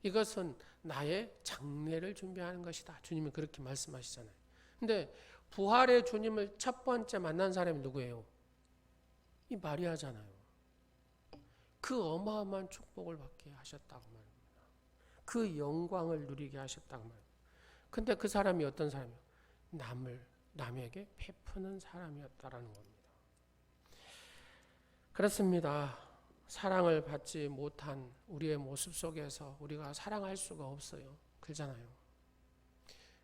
이것은 나의 장례를 준비하는 것이다. 주님이 그렇게 말씀하시잖아요. 근데 부활의 주님을 첫 번째 만난 사람이 누구예요? 이 마리아잖아요. 그 어마어마한 축복을 받게 하셨다고 말입니다. 그 영광을 누리게 하셨다고 말입니다. 근데 그 사람이 어떤 사람이에요? 남에게 베푸는 사람이었다라는 겁니다. 그렇습니다. 사랑을 받지 못한 우리의 모습 속에서 우리가 사랑할 수가 없어요. 그렇잖아요.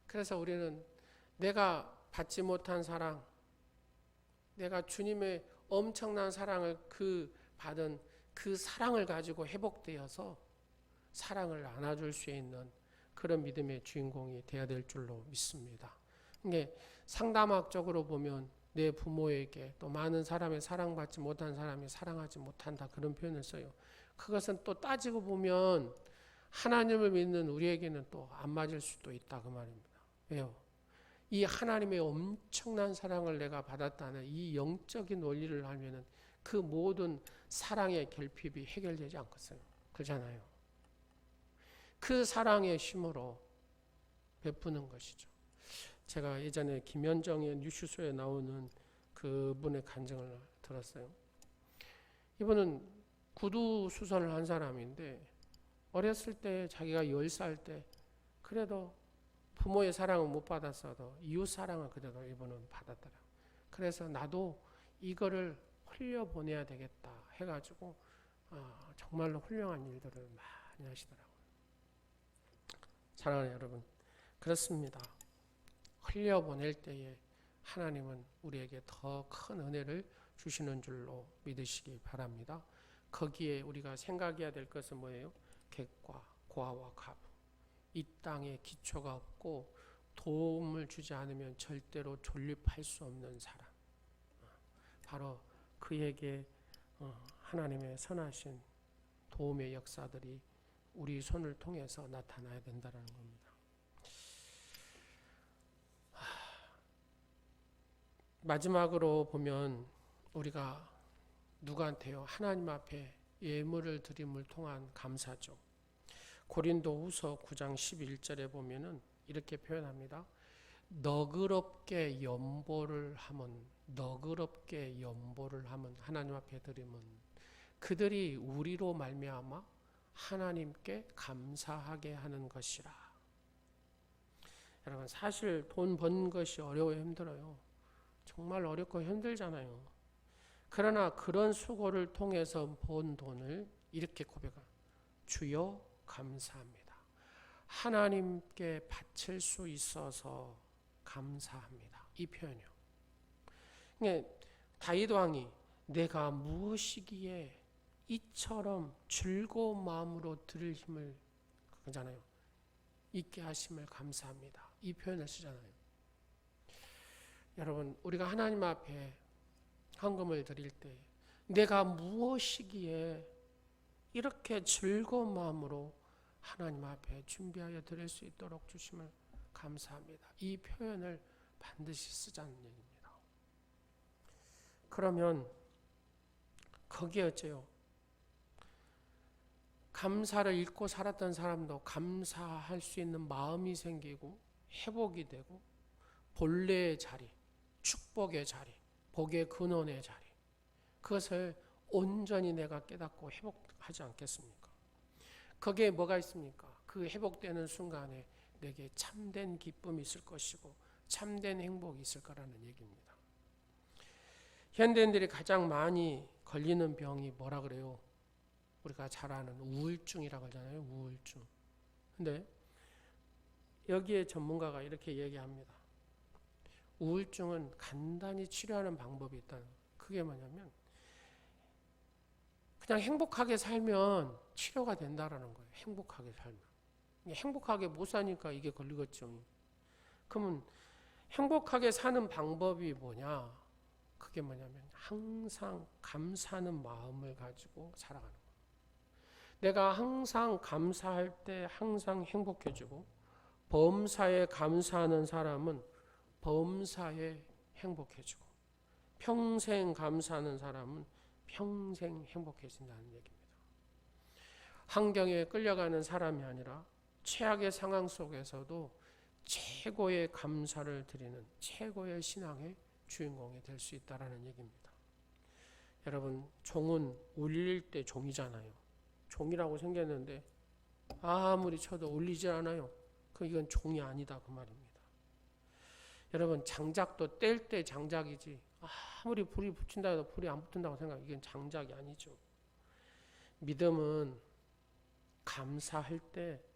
그래서 우리는 내가 받지 못한 사랑, 내가 주님의 엄청난 사랑을 받은 그 사랑을 가지고 회복되어서 사랑을 안아줄 수 있는 그런 믿음의 주인공이 되어야 될 줄로 믿습니다. 이게 상담학적으로 보면 내 부모에게 또 많은 사람의 사랑받지 못한 사람이 사랑하지 못한다 그런 표현을 써요. 그것은 또 따지고 보면 하나님을 믿는 우리에게는 또 안 맞을 수도 있다 그 말입니다. 왜요? 이 하나님의 엄청난 사랑을 내가 받았다는 이 영적인 원리를 알면은 그 모든 사랑의 결핍이 해결되지 않겠어요. 그렇잖아요. 그 사랑의 힘으로 베푸는 것이죠. 제가 예전에 김현정의 뉴스쇼에 나오는 그분의 간증을 들었어요. 이분은 구두 수선을 한 사람인데 어렸을 때 자기가 10살 때 그래도 부모의 사랑을 못 받았어도 이웃 사랑을 그래도 이분은 받았더라. 그래서 나도 이거를 흘려보내야 되겠다 해가지고 정말로 훌륭한 일들을 많이 하시더라고요. 사랑하는 여러분, 그렇습니다. 흘려보낼 때에 하나님은 우리에게 더 큰 은혜를 주시는 줄로 믿으시기 바랍니다. 거기에 우리가 생각해야 될 것은 뭐예요? 객과 고아와 가부. 이 땅에 기초가 없고 도움을 주지 않으면 절대로 존립할 수 없는 사람. 바로 그에게 하나님의 선하신 도움의 역사들이 우리 손을 통해서 나타나야 된다는 겁니다. 마지막으로 보면 우리가 누구한테요? 하나님 앞에 예물을 드림을 통한 감사죠. 고린도후서 9장 11절에 보면은 이렇게 표현합니다. 너그럽게 연보를 하면 하나님 앞에 드림은 그들이 우리로 말미암아 하나님께 감사하게 하는 것이라. 여러분, 사실 돈 번 것이 어려워요, 힘들어요. 정말 어렵고 힘들잖아요. 그러나 그런 수고를 통해서 번 돈을 이렇게 고백합니다. 주여 감사합니다. 하나님께 바칠 수 있어서 감사합니다. 이 표현이요. 그러니까 다윗 왕이 내가 무엇이기에 이처럼 즐거운 마음으로 들을 힘을 그잖아요. 있게 하심을 감사합니다. 이 표현을 쓰잖아요. 여러분, 우리가 하나님 앞에 헌금을 드릴 때 내가 무엇이기에 이렇게 즐거운 마음으로 하나님 앞에 준비하여 드릴 수 있도록 주심을 감사합니다. 이 표현을 반드시 쓰자는 얘기입니다. 그러면 거기에 어째요? 감사를 잊고 살았던 사람도 감사할 수 있는 마음이 생기고 회복이 되고 본래의 자리, 축복의 자리, 복의 근원의 자리, 그것을 온전히 내가 깨닫고 회복하지 않겠습니까? 거기에 뭐가 있습니까? 그 회복되는 순간에 내게 참된 기쁨이 있을 것이고 참된 행복이 있을 거라는 얘기입니다. 현대인들이 가장 많이 걸리는 병이 뭐라 그래요? 우리가 잘 아는 우울증이라고 하잖아요. 우울증. 근데 여기에 전문가가 이렇게 얘기합니다. 우울증은 간단히 치료하는 방법이 있다는 거예요. 그게 뭐냐면 그냥 행복하게 살면 치료가 된다라는 거예요. 행복하게 살면. 행복하게 못 사니까 이게 걸리겠죠. 그러면 행복하게 사는 방법이 뭐냐? 그게 뭐냐면 항상 감사하는 마음을 가지고 살아가는 거예요. 내가 항상 감사할 때 항상 행복해지고 범사에 감사하는 사람은 범사에 행복해지고 평생 감사하는 사람은 평생 행복해진다는 얘기입니다. 환경에 끌려가는 사람이 아니라 최악의 상황 속에서도 최고의 감사를 드리는 최고의 신앙의 주인공이 될 수 있다는 얘기입니다. 여러분, 종은 울릴 때 종이잖아요. 종이라고 생겼는데 아무리 쳐도 울리질 않아요. 이건 종이 아니다 그 말입니다. 여러분, 장작도 뗄 때 장작이지 아무리 불이 붙인다 해도 불이 안 붙는다고 생각하면 이건 장작이 아니죠. 믿음은 감사할 때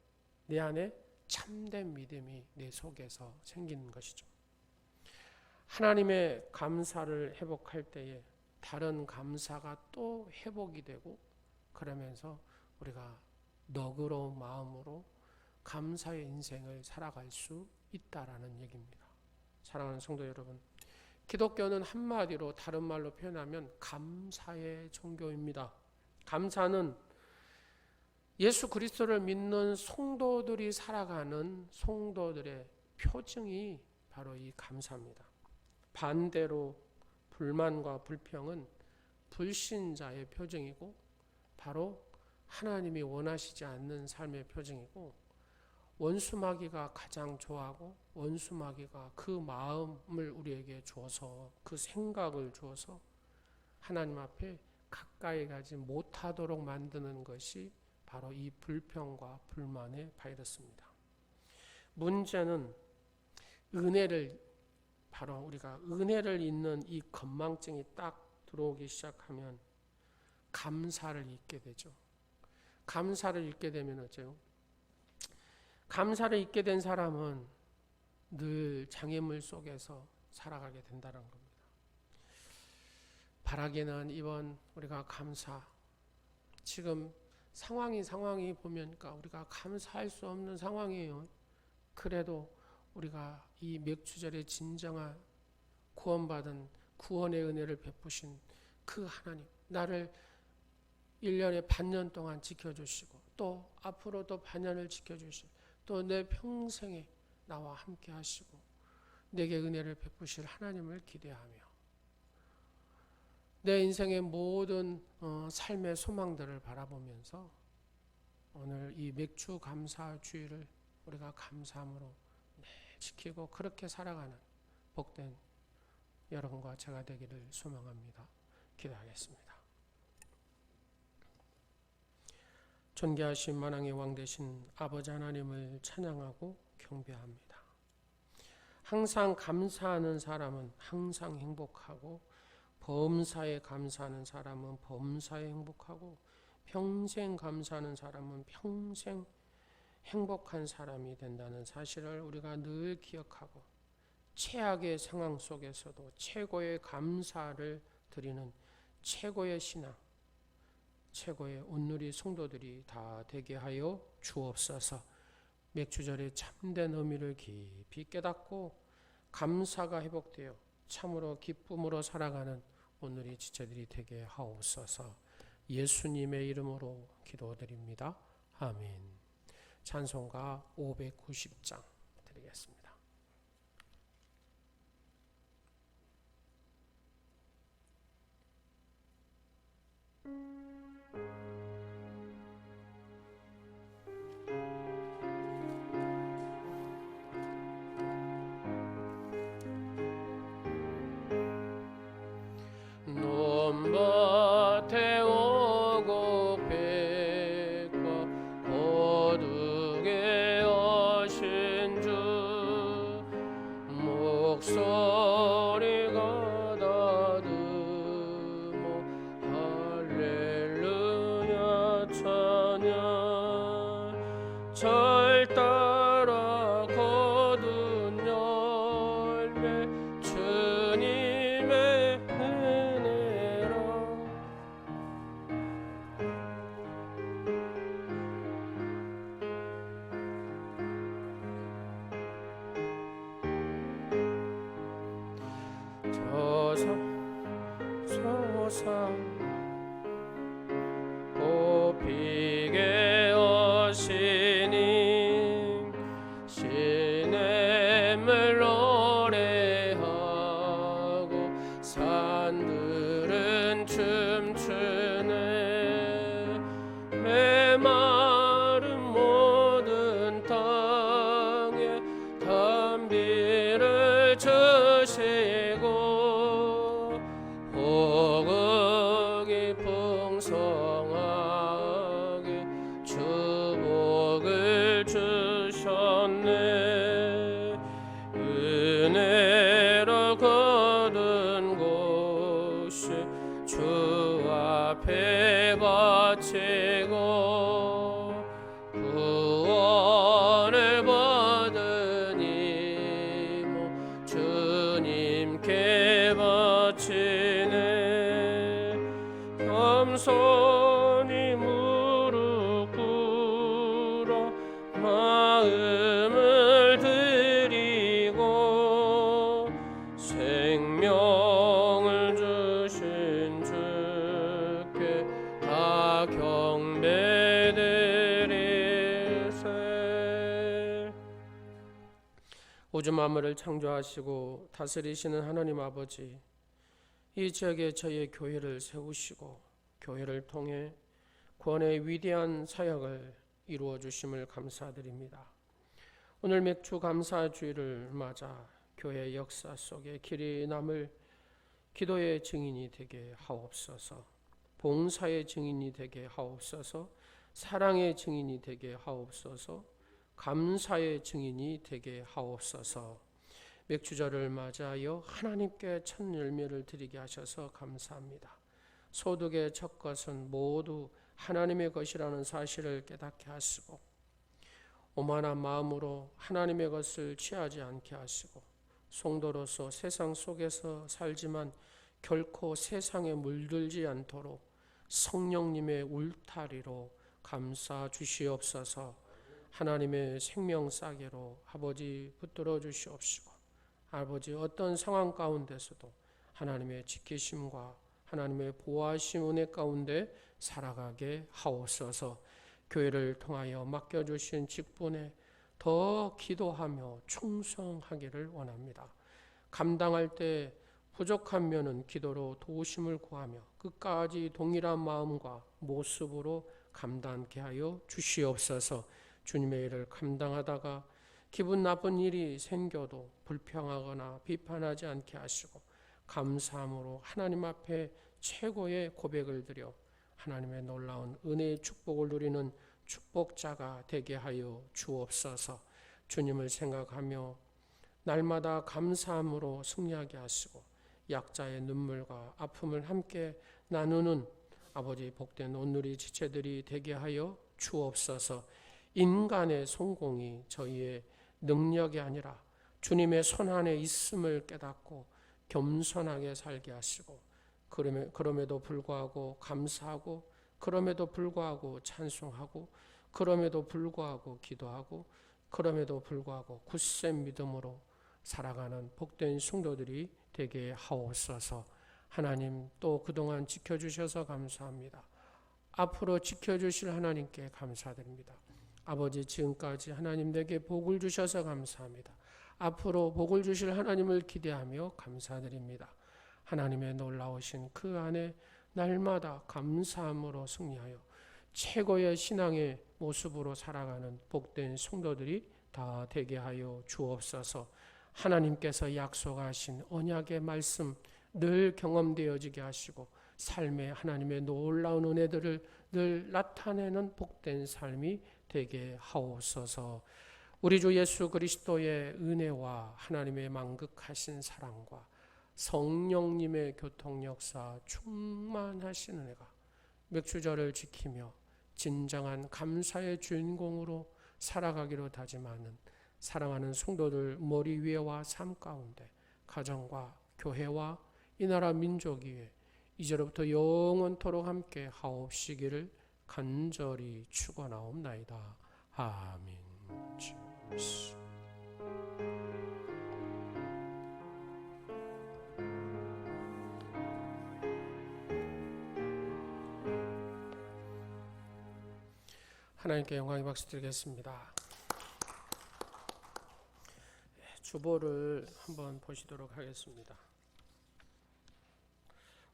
내 안에 참된 믿음이 내 속에서 생기는 것이죠. 하나님의 감사를 회복할 때에 다른 감사가 또 회복이 되고 그러면서 우리가 너그러운 마음으로 감사의 인생을 살아갈 수 있다라는 얘기입니다. 사랑하는 성도 여러분, 기독교는 한마디로 다른 말로 표현하면 감사의 종교입니다. 감사는 예수 그리스도를 믿는 성도들이 살아가는 성도들의 표징이 바로 이 감사입니다. 반대로 불만과 불평은 불신자의 표징이고 바로 하나님이 원하시지 않는 삶의 표징이고, 원수마귀가 가장 좋아하고 원수마귀가 그 마음을 우리에게 주어서, 그 생각을 주어서 하나님 앞에 가까이 가지 못하도록 만드는 것이 바로 이 불평과 불만의 바이러스입니다. 문제는 바로 우리가 은혜를 잊는 이 건망증이 딱 들어오기 시작하면 감사를 잊게 되죠. 감사를 잊게 되면 어째요? 감사를 잊게 된 사람은 늘 장애물 속에서 살아가게 된다는 겁니다. 바라기는 이번 우리가 감사, 지금 상황이 보면까 우리가 감사할 수 없는 상황이에요. 그래도 우리가 이 맥주절에 진정한 구원받은 구원의 은혜를 베푸신 그 하나님, 나를 1년에 반년 동안 지켜주시고 또 앞으로도 반년을 지켜주시고 또 내 평생에 나와 함께 하시고 내게 은혜를 베푸실 하나님을 기대하며 내 인생의 모든 삶의 소망들을 바라보면서 오늘 이 맥주 감사 주일을 우리가 감사함으로 지키고 그렇게 살아가는 복된 여러분과 제가 되기를 소망합니다. 기도하겠습니다. 존귀하신 만왕의 왕 되신 아버지 하나님을 찬양하고 경배합니다. 항상 감사하는 사람은 항상 행복하고, 범사에 감사하는 사람은 범사에 행복하고, 평생 감사하는 사람은 평생 행복한 사람이 된다는 사실을 우리가 늘 기억하고, 최악의 상황 속에서도 최고의 감사를 드리는 최고의 신앙, 최고의 온누리 성도들이 다 되게 하여 주옵소서. 맥주절의 참된 의미를 깊이 깨닫고 감사가 회복되어 참으로 기쁨으로 살아가는 오늘의 지체들이 되게 하옵소서. 예수님의 이름으로 기도드립니다. 아멘. 찬송가 590장 드리겠습니다. 논밭에 오고 백과 거두게 오신 주 목소리가 다듬어 할렐루야 찬양 절 따라 거둔 열매 주님의 은혜라. 저상 꽃피게 오시니 시냇물 노래하고 산들은 춤추네. 메마른 모든 땅에 단비를 주시고 호국이 풍성하게 주복을 주셨네. 은혜로 거둔 곳이 주 앞에 바치고 구원을 받으니 주님께 바치네. 겸손히 무릎 꿇어 마음을 드리고 생명을 주신 주께 다 경배되고 우주 만물을 창조하시고 다스리시는 하나님 아버지, 이 지역에 저희의 교회를 세우시고 교회를 통해 구원의 위대한 사역을 이루어 주심을 감사드립니다. 오늘 맥주 감사주일을 맞아 교회 역사 속에 길이 남을 기도의 증인이 되게 하옵소서, 봉사의 증인이 되게 하옵소서, 사랑의 증인이 되게 하옵소서, 감사의 증인이 되게 하옵소서. 맥주절을 맞아요 하나님께 첫 열매를 드리게 하셔서 감사합니다. 소득의 첫 것은 모두 하나님의 것이라는 사실을 깨닫게 하시고 오만한 마음으로 하나님의 것을 취하지 않게 하시고 성도로서 세상 속에서 살지만 결코 세상에 물들지 않도록 성령님의 울타리로 감싸 주시옵소서. 하나님의 생명 싸개로 아버지 붙들어 주시옵시고 아버지 어떤 상황 가운데서도 하나님의 지키심과 하나님의 보호하심 은혜 가운데 살아가게 하옵소서. 교회를 통하여 맡겨주신 직분에 더 기도하며 충성하기를 원합니다. 감당할 때 부족한 면은 기도로 도우심을 구하며 끝까지 동일한 마음과 모습으로 감당케 하여 주시옵소서. 주님의 일을 감당하다가 기분 나쁜 일이 생겨도 불평하거나 비판하지 않게 하시고 감사함으로 하나님 앞에 최고의 고백을 드려 하나님의 놀라운 은혜의 축복을 누리는 축복자가 되게 하여 주옵소서. 주님을 생각하며 날마다 감사함으로 승리하게 하시고 약자의 눈물과 아픔을 함께 나누는 아버지 복된 온누리 지체들이 되게 하여 주옵소서. 인간의 성공이 저희의 능력이 아니라 주님의 손안에 있음을 깨닫고 겸손하게 살게 하시고 그럼에도 불구하고 감사하고 그럼에도 불구하고 찬송하고 그럼에도 불구하고 기도하고 그럼에도 불구하고 굳센 믿음으로 살아가는 복된 성도들이 되게 하옵소서. 하나님 또 그동안 지켜주셔서 감사합니다. 앞으로 지켜주실 하나님께 감사드립니다. 아버지 지금까지 하나님 내게 복을 주셔서 감사합니다. 앞으로 복을 주실 하나님을 기대하며 감사드립니다. 하나님의 놀라우신 그 안에 날마다 감사함으로 승리하여 최고의 신앙의 모습으로 살아가는 복된 성도들이 다 되게 하여 주옵소서. 하나님께서 약속하신 언약의 말씀 늘 경험되어지게 하시고 삶에 하나님의 놀라운 은혜들을 늘 나타내는 복된 삶이 되게 하옵소서. 우리 주 예수 그리스도의 은혜와 하나님의 만극하신 사랑과 성령님의 교통 역사 충만하신 은혜가 맥주절을 지키며 진정한 감사의 주인공으로 살아가기로 다짐하는 사랑하는 성도들 머리 위에와 삶 가운데 가정과 교회와 이 나라 민족 위에 이제로부터 영원토록 함께 하옵시기를 간절히 축원하옵나이다. 아멘. 주시. 하나님께 영광의 박수 드리겠습니다. 주보를 한번 보시도록 하겠습니다.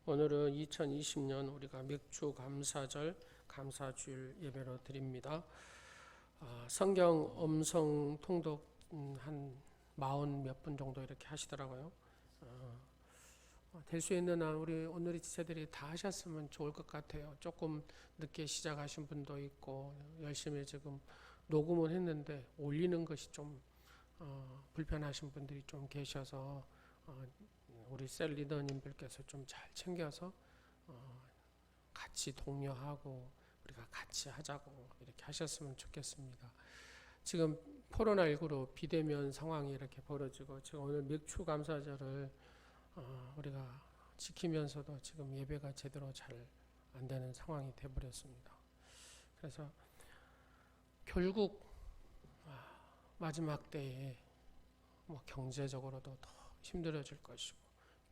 오늘은 2020년 우리가 맥주 감사절 감사주일 예배로 드립니다. 성경 음성 통독 한 40 몇 분 정도 이렇게 하시더라고요. 될 수 있는 한 우리 오늘의 지체들이 다 하셨으면 좋을 것 같아요. 조금 늦게 시작하신 분도 있고 열심히 지금 녹음을 했는데 올리는 것이 좀 불편하신 분들이 좀 계셔서 우리 셀 리더님들께서 좀 잘 챙겨서 같이 독려하고 우리가 같이 하자고 이렇게 하셨으면 좋겠습니다. 지금 코로나19로 비대면 상황이 이렇게 벌어지고 지금 오늘 맥주 감사절을 우리가 지키면서도 지금 예배가 제대로 잘 안 되는 상황이 되어버렸습니다. 그래서 결국 마지막 때에 뭐 경제적으로도 더 힘들어질 것이고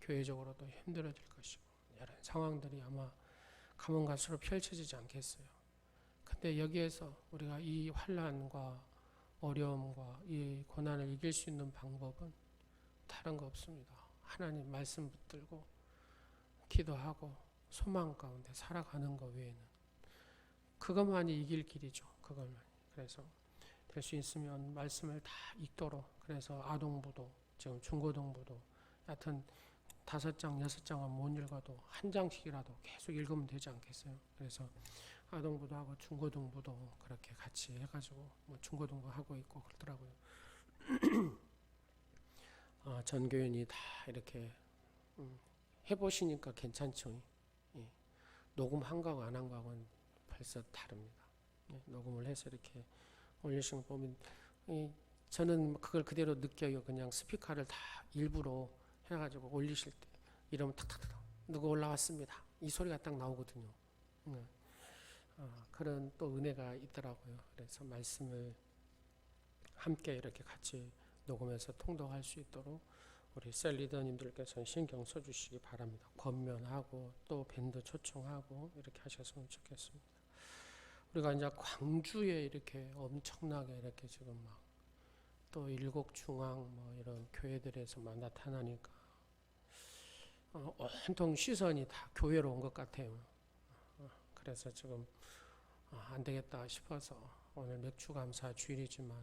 교회적으로도 힘들어질 것이고 이런 상황들이 아마 가면 갈수록 펼쳐지지 않겠어요. 근데 여기에서 우리가 이 환난과 어려움과 이 고난을 이길 수 있는 방법은 다른 거 없습니다. 하나님 말씀 붙들고 기도하고 소망 가운데 살아가는 것 외에는 그것만이 이길 길이죠. 그것만. 그래서 될 수 있으면 말씀을 다 읽도록. 그래서 아동부도 지금 중고등부도 하여튼 5장, 6장은 못 읽어도 한 장씩이라도 계속 읽으면 되지 않겠어요? 그래서 아동부도 하고 중고등부도 그렇게 같이 해가지고 뭐 중고등부 하고 있고 그러더라고요. 전교인이 다 이렇게 해보시니까 괜찮죠. 예. 녹음한 거하고 안 한 거하고는 벌써 다릅니다. 예. 녹음을 해서 이렇게 올리신 거 보면 저는 그걸 그대로 느껴요. 그냥 스피커를 다 일부러 해가지고 올리실 때 이러면 탁탁탁 누구 올라왔습니다. 이 소리가 딱 나오거든요. 그런 또 은혜가 있더라고요. 그래서 말씀을 함께 이렇게 같이 녹음해서 통독할 수 있도록 우리 셀 리더님들께서는 신경 써주시기 바랍니다. 권면하고 또 밴드 초청하고 이렇게 하셨으면 좋겠습니다. 우리가 이제 광주에 이렇게 엄청나게 이렇게 지금 막 또 일곡중앙 뭐 이런 교회들에서만 나타나니까 온통 시선이 다 교회로 온 것 같아요. 그래서 지금 안 되겠다 싶어서 오늘 맥주감사 주일이지만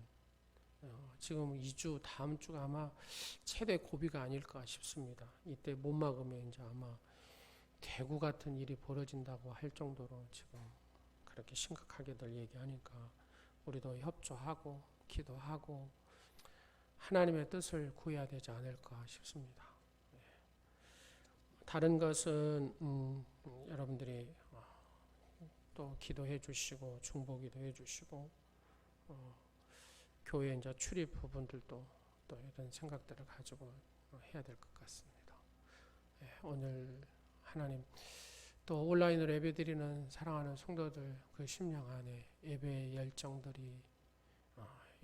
지금 2주 다음 주가 아마 최대 고비가 아닐까 싶습니다. 이때 못 막으면 이제 아마 대구 같은 일이 벌어진다고 할 정도로 지금 그렇게 심각하게들 얘기하니까 우리도 협조하고 기도하고 하나님의 뜻을 구해야 되지 않을까 싶습니다. 다른 것은 여러분들이 또 기도해 주시고 중보기도 해 주시고 교회 이제 출입 부분들도 또 이런 생각들을 가지고 해야 될 것 같습니다. 오늘 하나님 또 온라인으로 예배드리는 사랑하는 성도들 그 심령 안에 예배의 열정들이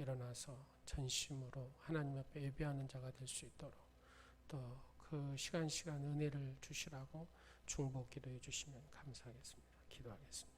일어나서 전심으로 하나님 앞에 예배하는 자가 될 수 있도록 또 그 시간 은혜를 주시라고 중보 기도해 주시면 감사하겠습니다. 기도하겠습니다.